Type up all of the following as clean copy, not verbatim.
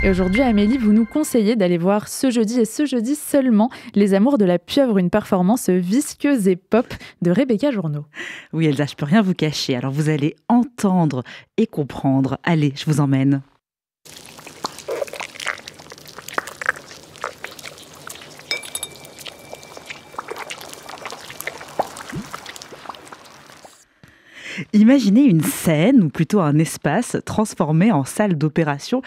Et aujourd'hui, Amélie, vous nous conseillez d'aller voir ce jeudi et ce jeudi seulement Les Amours de la Pieuvre, une performance visqueuse et pop de Rebecca Journeau. Oui, Elsa, je peux rien vous cacher. Alors vous allez entendre et comprendre. Allez, je vous emmène. Imaginez une scène, ou plutôt un espace, transformé en salle d'opération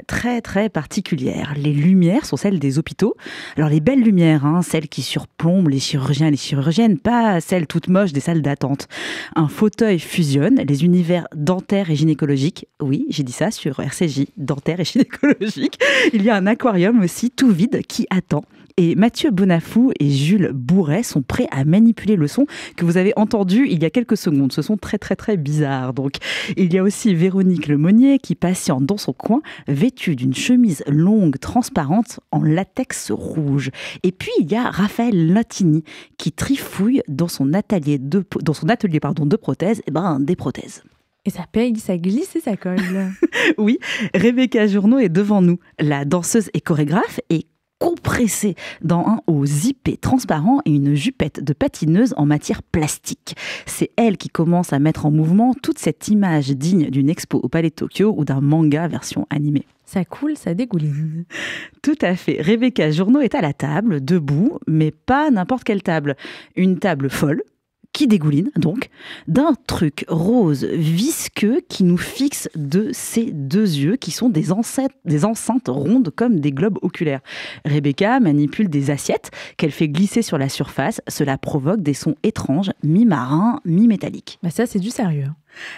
très très particulière. Les lumières sont celles des hôpitaux. Alors les belles lumières, celles qui surplombent les chirurgiens et les chirurgiennes, pas celles toutes moches des salles d'attente. Un fauteuil fusionne les univers dentaires et gynécologiques. Oui, j'ai dit ça sur RCJ, dentaire et gynécologique. Il y a un aquarium aussi tout vide qui attend. Et Mathieu Bonafou et Jules Bourret sont prêts à manipuler le son que vous avez entendu il y a quelques secondes. Ce son très très très bizarre. Donc, il y a aussi Véronique Lemonnier qui patiente dans son coin, vêtue d'une chemise longue transparente en latex rouge. Et puis il y a Raphaël Latini qui trifouille dans son atelier de prothèses, des prothèses. Et ça paye, ça glisse et ça colle. Oui, Rebecca Journeau est devant nous. La danseuse et chorégraphe est compressée dans un haut zippé transparent et une jupette de patineuse en matière plastique. C'est elle qui commence à mettre en mouvement toute cette image digne d'une expo au Palais de Tokyo ou d'un manga version animée. Ça coule, ça dégouline. Tout à fait. Rebecca Journeau est à la table, debout, mais pas n'importe quelle table. Une table folle, qui dégouline donc, d'un truc rose visqueux qui nous fixe de ses deux yeux, qui sont des enceintes rondes comme des globes oculaires. Rebecca manipule des assiettes qu'elle fait glisser sur la surface. Cela provoque des sons étranges, mi-marins, mi-métalliques. Ça, c'est du sérieux.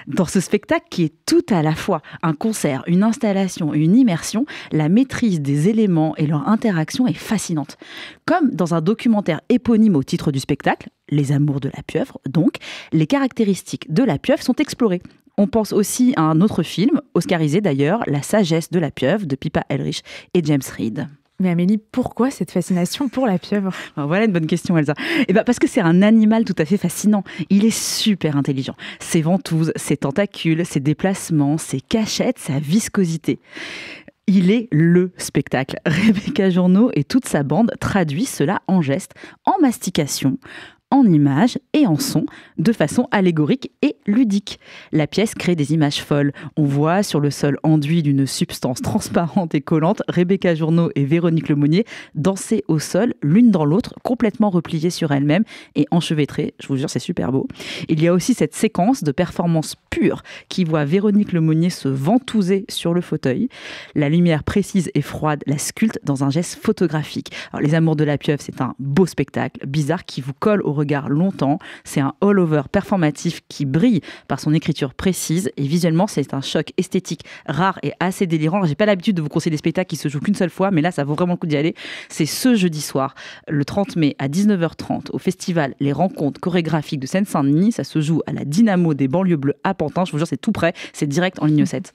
Dans ce spectacle qui est tout à la fois un concert, une installation et une immersion, la maîtrise des éléments et leur interaction est fascinante. Comme dans un documentaire éponyme au titre du spectacle, Les Amours de la Pieuvre, donc, les caractéristiques de la pieuvre sont explorées. On pense aussi à un autre film, oscarisé d'ailleurs, La sagesse de la pieuvre de Pippa Ehrlich et James Reed. Mais Amélie, pourquoi cette fascination pour la pieuvre ? Voilà une bonne question, Elsa. Parce que c'est un animal tout à fait fascinant. Il est super intelligent. Ses ventouses, ses tentacules, ses déplacements, ses cachettes, sa viscosité. Il est le spectacle. Rebecca Journeau et toute sa bande traduisent cela en gestes, en mastication, en images et en sons, de façon allégorique et ludique. La pièce crée des images folles. On voit sur le sol enduit d'une substance transparente et collante, Rebecca Journeau et Véronique Lemonnier danser au sol, l'une dans l'autre, complètement repliées sur elles-mêmes et enchevêtrées. Je vous jure, c'est super beau. Il y a aussi cette séquence de performance pure qui voit Véronique Lemonnier se ventouser sur le fauteuil. La lumière précise et froide la sculpte dans un geste photographique. Alors, Les Amours de la Pieuvre, c'est un beau spectacle, bizarre, qui vous colle au regard longtemps. C'est un all-over performatif qui brille par son écriture précise et visuellement, c'est un choc esthétique rare et assez délirant. J'ai pas l'habitude de vous conseiller des spectacles qui se jouent qu'une seule fois, mais là, ça vaut vraiment le coup d'y aller. C'est ce jeudi soir, le 30 mai à 19h30, au festival Les Rencontres chorégraphiques de Seine-Saint-Denis. Ça se joue à la Dynamo des banlieues bleues à Pantin. Je vous jure, c'est tout près. C'est direct en ligne 7.